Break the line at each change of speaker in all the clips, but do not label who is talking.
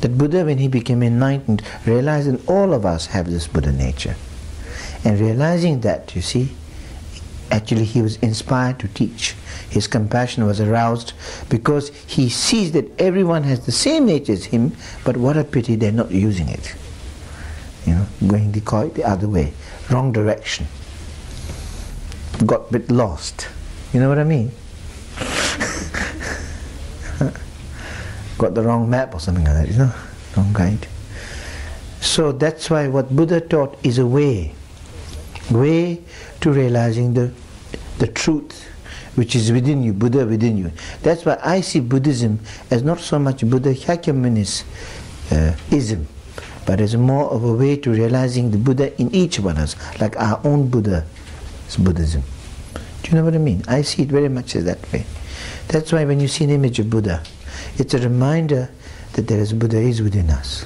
That Buddha, when he became enlightened, realized that all of us have this Buddha nature. And realizing that, you see, actually he was inspired to teach. His compassion was aroused because he sees that everyone has the same nature as him, but what a pity they're not using it. You know, going the other way, wrong direction. Got a bit lost. You know what I mean? Got the wrong map or something like that, you know, wrong guide. So that's why what Buddha taught is a way to realizing the truth which is within you, Buddha within you. That's why I see Buddhism as not so much Buddha Shakyamuni's ism, but as more of a way to realizing the Buddha in each one of us, like our own Buddha is Buddhism. Do you know what I mean? I see it very much as that way. That's why when you see an image of Buddha, it's a reminder that there is Buddha is within us,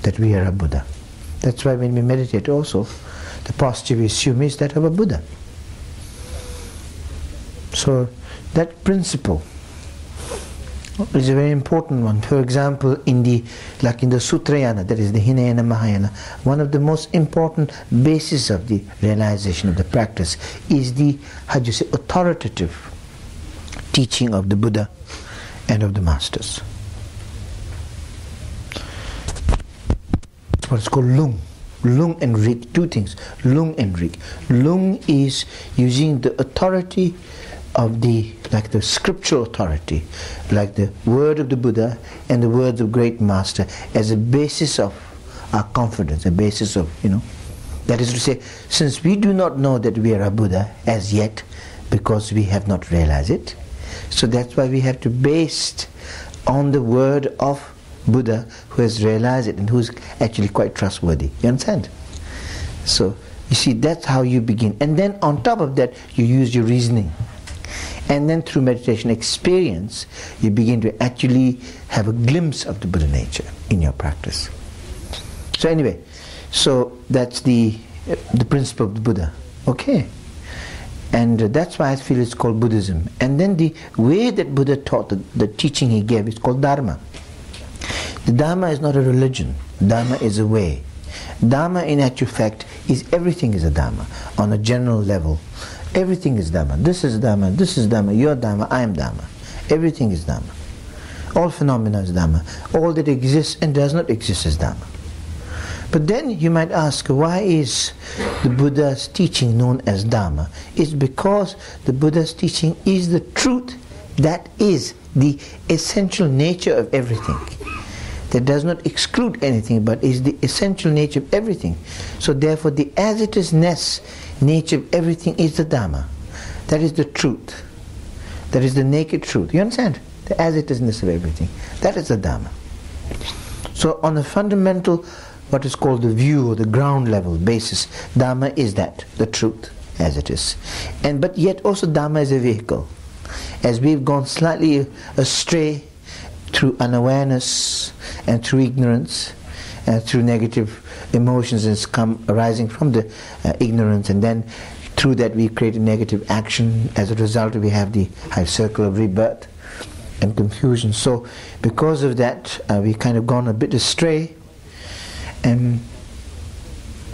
that we are a Buddha. That's why when we meditate also, the posture we assume is that of a Buddha. So that principle is a very important one. For example, like in the Sutrayana, that is the Hinayana Mahayana, one of the most important bases of the realization of the practice is the, authoritative teaching of the Buddha and of the masters. It's what's called Lung. Lung and Rig, two things. Lung and Rig. Lung is using the authority of the scriptural authority, like the word of the Buddha and the words of great master as a basis of our confidence, a basis of, that is to say, since we do not know that we are a Buddha as yet because we have not realized it, so that's why we have to base on the word of Buddha who has realized it and who is actually quite trustworthy. You understand? So you see, that's how you begin, and then on top of that you use your reasoning. And then through meditation experience, you begin to actually have a glimpse of the Buddha nature in your practice. So anyway, so that's the principle of the Buddha. Okay. And that's why I feel it's called Buddhism. And then the way that Buddha taught, the teaching he gave, is called Dharma. The Dharma is not a religion. Dharma is a way. Dharma in actual fact is everything is a Dharma on a general level. Everything is Dharma. This is Dharma, this is Dharma, you're Dharma, I am Dharma. Everything is Dharma. All phenomena is Dharma. All that exists and does not exist is Dharma. But then you might ask, why is the Buddha's teaching known as Dharma? It's because the Buddha's teaching is the truth that is the essential nature of everything. That does not exclude anything, but is the essential nature of everything. So therefore the as-it-is-ness nature of everything is the Dharma. That is the truth. That is the naked truth. You understand? The as-it-is-ness of everything. That is the Dharma. So on a fundamental, what is called the view or the ground level basis, Dharma is that, the truth as it is. But yet also Dharma is a vehicle. As we've gone slightly astray through unawareness and through ignorance and through negative emotions that's come arising from the ignorance, and then through that we create a negative action. As a result we have the high circle of rebirth and confusion. So because of that we kind of gone a bit astray, and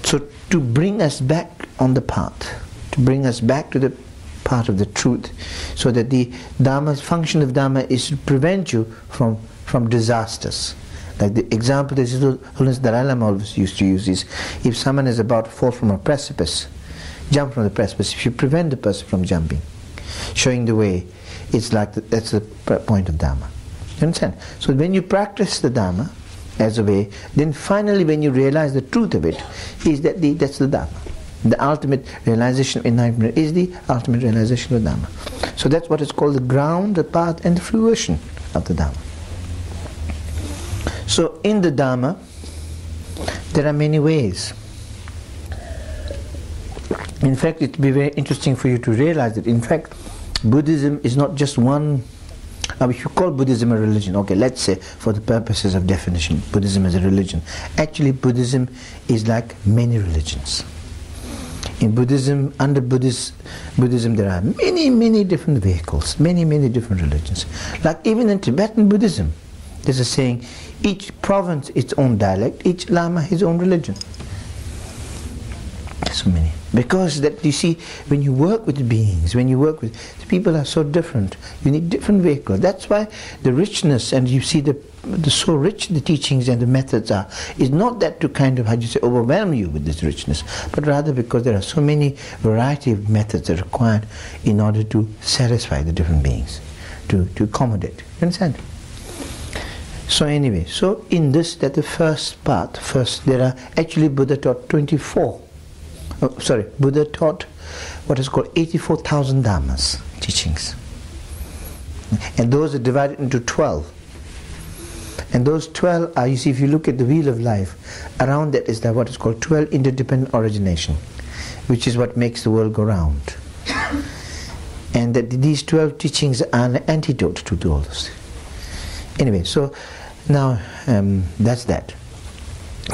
so to bring us back on the path, to bring us back to the path of the truth, so that the Dharma's function of Dharma is to prevent you from disasters. Like the example that His Holiness Dalai Lama always used to use is, if someone is about to fall from a precipice, jump from the precipice, if you prevent the person from jumping, showing the way, it's like that's the point of Dharma. You understand? So when you practice the Dharma as a way, then finally when you realize the truth of it, is that that's the Dharma. The ultimate realization of enlightenment is the ultimate realization of Dharma. So that's what is called the ground, the path and the fruition of the Dharma. So in the Dharma, there are many ways. In fact, it will be very interesting for you to realize that in fact Buddhism is not just one. If you call Buddhism a religion, okay, let's say for the purposes of definition, Buddhism is a religion. Actually Buddhism is like many religions. In Buddhism, under Buddhism there are many different vehicles, many different religions. Like even in Tibetan Buddhism, there's a saying, Each province its own dialect, each Lama his own religion. So many. Because that, you see, when you work with beings, when you work with, the people are so different. You need different vehicles. That's why the richness, and you see the so rich the teachings and the methods are, is not that to kind of, overwhelm you with this richness, but rather because there are so many variety of methods that are required in order to satisfy the different beings, to accommodate. You understand? So anyway, so in this, that the first part, there are actually Buddha taught 24. Buddha taught what is called 84,000 dhammas, teachings. And those are divided into 12. And those 12 are, you see, if you look at the wheel of life, around that is what is called 12 interdependent origination, which is what makes the world go round. And that these 12 teachings are an antidote to all this. Anyway, so now that's that.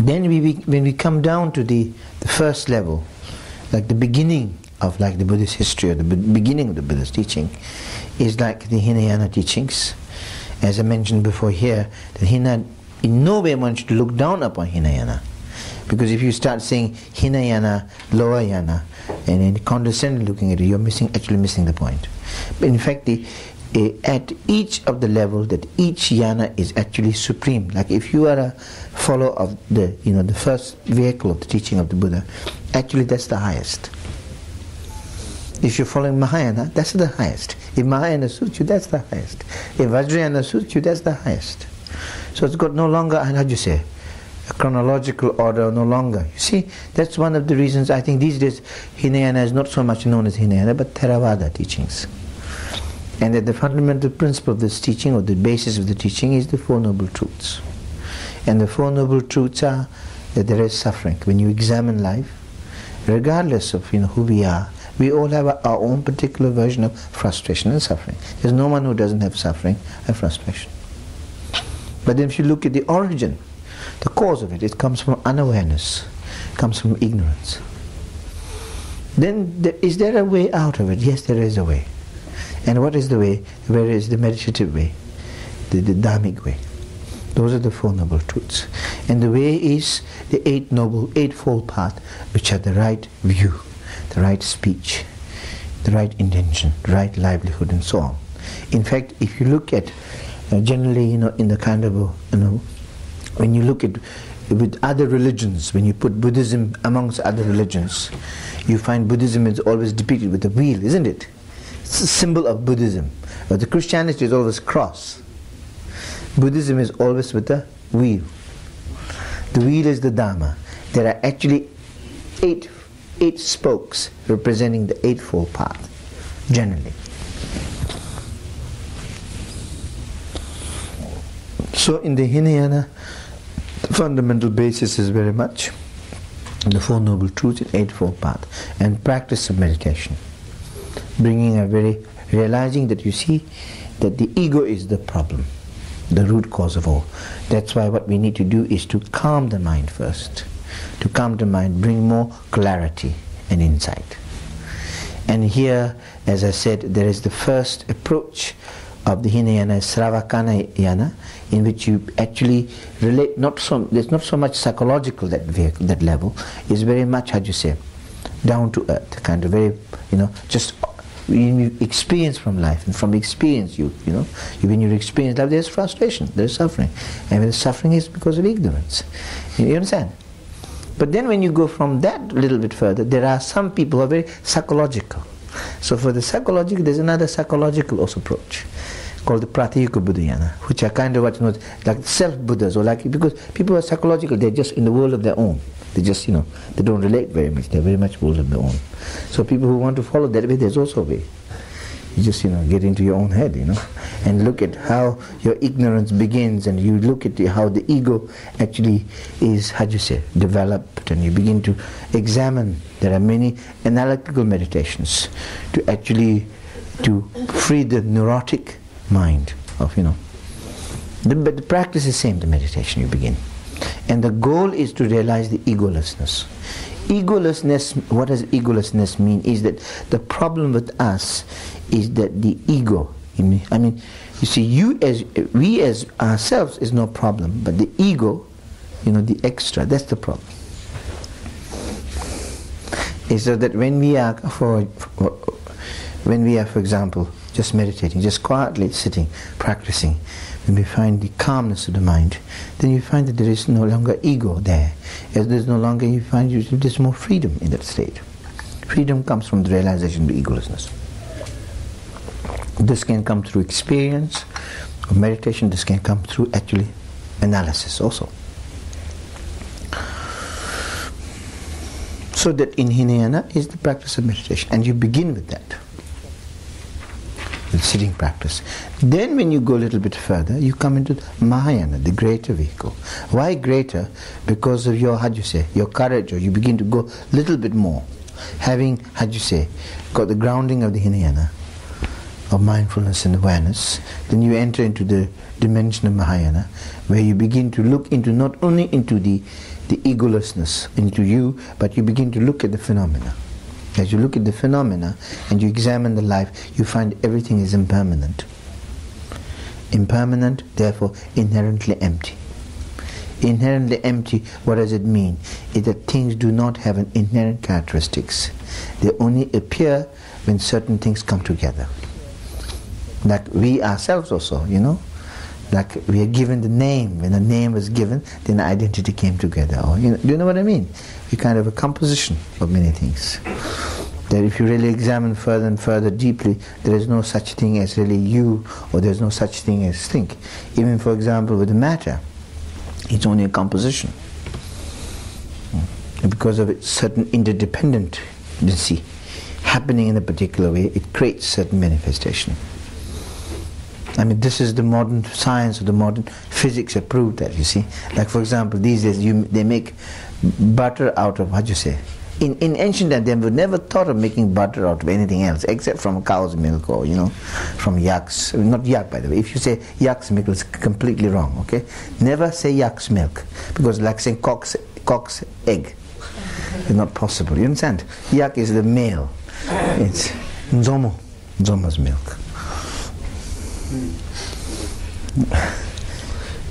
Then when we come down to the first level, like the beginning of like the Buddhist history, or the beginning of the Buddhist teaching, is like the Hinayana teachings. As I mentioned before here, that in no way wants you to look down upon Hinayana. Because if you start saying Hinayana, lower yana, and then condescending looking at it, you're actually missing the point. But in fact, at each of the level, that each yana is actually supreme. Like if you are a follower of the first vehicle of the teaching of the Buddha, actually that's the highest. If you're following Mahayana, that's the highest. If Mahayana suits you, that's the highest. If Vajrayana suits you, that's the highest. So it's got no longer, a chronological order, no longer. You see, that's one of the reasons I think these days Hinayana is not so much known as Hinayana, but Theravada teachings. And that the fundamental principle of this teaching, or the basis of the teaching, is the Four Noble Truths. And the Four Noble Truths are that there is suffering. When you examine life, regardless of who we are, we all have our own particular version of frustration and suffering. There's no one who doesn't have suffering and frustration. But then if you look at the origin, the cause of it, it comes from unawareness, comes from ignorance. Then is there a way out of it? Yes, there is a way. And what is the way? Where is the meditative way? The dhammic way. Those are the Four Noble Truths. And the way is the Eightfold Path, which are the right view, the right speech, the right intention, the right livelihood, and so on. In fact, if you look at generally, in the kind of when you look at with other religions, when you put Buddhism amongst other religions, you find Buddhism is always depicted with a wheel, isn't it? It's a symbol of Buddhism. But the Christianity is always cross. Buddhism is always with a wheel. The wheel is the Dharma. There are actually eight spokes representing the Eightfold Path, generally. So in the Hinayana, the fundamental basis is very much the Four Noble Truths and Eightfold Path, and practice of meditation. Realizing that you see that the ego is the problem, the root cause of all. That's why what we need to do is to calm the mind first. To calm the mind, bring more clarity and insight. And here, as I said, there is the first approach of the Hinayana, Sravakana Yana, in which you actually relate, there's not so much psychological that level, is very much, down to earth, kind of very, just you experience from life, and from experience when you experience life, there's frustration, there's suffering, and when the suffering is because of ignorance. You understand? But then when you go from that a little bit further, there are some people who are very psychological. So for the psychological, there's another psychological also approach called the Pratyeka Buddhayana, which are kind of like self-Buddhas, or like, because people are psychological, they're just in the world of their own. They just, they don't relate very much, they're very much world of their own. So people who want to follow that way, there's also a way. You just, get into your own head, and look at how your ignorance begins, and you look at how the ego actually is, developed, and you begin to examine. There are many analytical meditations to actually free the neurotic mind of, but the practice is the same, the meditation you begin. And the goal is to realize the egolessness. Egolessness, what does egolessness mean? Is that the problem with us is that the ego, You see, we as ourselves is no problem, but the ego, the extra, that's the problem. It's so that when we are, for example, just meditating, just quietly sitting, practicing, when we find the calmness of the mind, then you find that there is no longer ego there. As there's no longer, you find there's more freedom in that state. Freedom comes from the realization of egolessness. This can come through experience of meditation. This can come through actually analysis also. So that in Hinayana is the practice of meditation, and you begin with that, with sitting practice. Then when you go a little bit further, you come into Mahayana, the greater vehicle. Why greater? Because of your, your courage, or you begin to go a little bit more. Having, got the grounding of the Hinayana, of mindfulness and awareness, then you enter into the dimension of Mahayana, where you begin to look into, not only into the egolessness, into you, but you begin to look at the phenomena. As you look at the phenomena and you examine the life, you find everything is impermanent. Impermanent, therefore inherently empty. Inherently empty, what does it mean? Is that things do not have an inherent characteristics. They only appear when certain things come together. Like we ourselves also, like we are given the name. When a name was given, then the identity came together. Or, do you know what I mean? We kind of a composition of many things. That if you really examine further and further deeply, there is no such thing as really you, or there is no such thing as think. Even for example with the matter, it's only a composition. And because of its certain interdependency happening in a particular way, it creates certain manifestation. I mean, this is the modern science, or the modern physics have proved that, you see. Like for example, these days they make butter out of, In ancient times, they would never thought of making butter out of anything else except from cow's milk, or from yak's. Not yak, by the way. If you say yak's milk, it's completely wrong. Okay, never say yak's milk, because like saying cock's egg, it's not possible. You understand? Yak is the male. It's Nzomo's milk.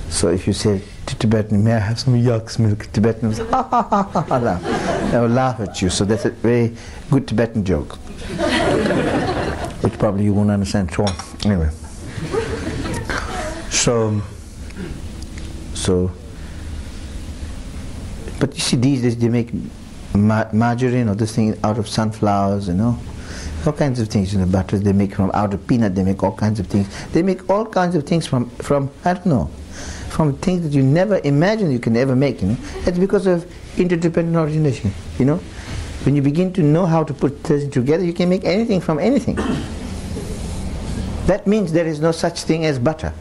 So if you say to Tibetan, may I have some yak's milk? Tibetan will say, ha ha ha ha ha, laugh. They will laugh at you. So that's a very good Tibetan joke, which probably you won't understand at all. Anyway, so, but you see, these days they make margarine or this thing out of sunflowers, all kinds of things. Butter they make out of peanut. They make all kinds of things. They make all kinds of things from I don't know, from things that you never imagined you can ever make. It's because of interdependent origination. When you begin to know how to put things together, you can make anything from anything. That means there is no such thing as butter.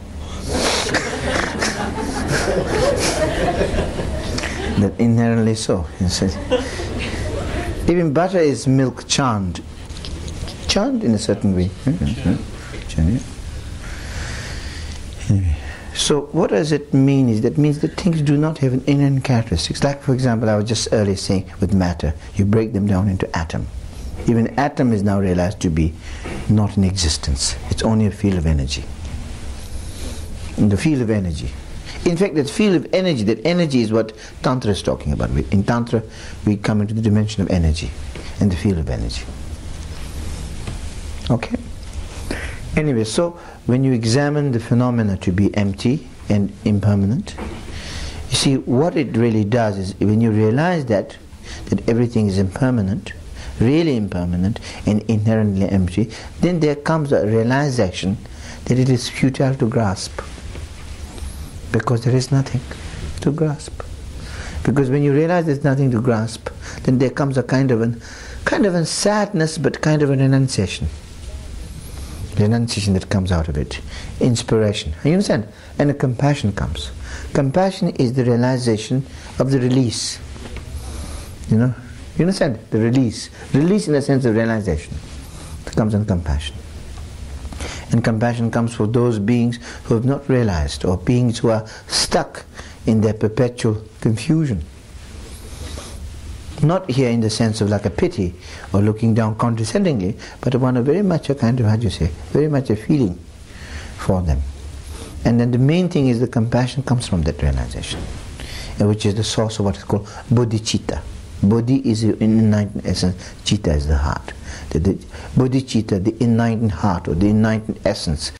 That inherently so. Even butter is milk charmed in a certain way. Anyway, so what does it mean? That means that things do not have an inherent characteristics. Like for example, I was just earlier saying with matter, you break them down into atom. Even atom is now realized to be not in existence. It's only a field of energy. In the field of energy. In fact, that field of energy, that energy is what Tantra is talking about. In Tantra, we come into the dimension of energy and the field of energy. Okay? Anyway, so when you examine the phenomena to be empty and impermanent, you see what it really does is when you realize that everything is impermanent, really impermanent and inherently empty, then there comes a realization that it is futile to grasp, because there is nothing to grasp. Because when you realize there's nothing to grasp, then there comes a kind of a sadness, but kind of an renunciation. Renunciation that comes out of it. Inspiration. You understand? And a compassion comes. Compassion is the realization of the release. You understand? The release. Release in the sense of realization. It comes in compassion. And compassion comes for those beings who have not realized, or beings who are stuck in their perpetual confusion. Not here in the sense of like a pity or looking down condescendingly, but one of very much a kind of, very much a feeling for them. And then the main thing is the compassion comes from that realization, which is the source of what is called bodhicitta. Bodhi is the enlightened essence, citta is the heart. The bodhicitta, the enlightened heart or the enlightened essence,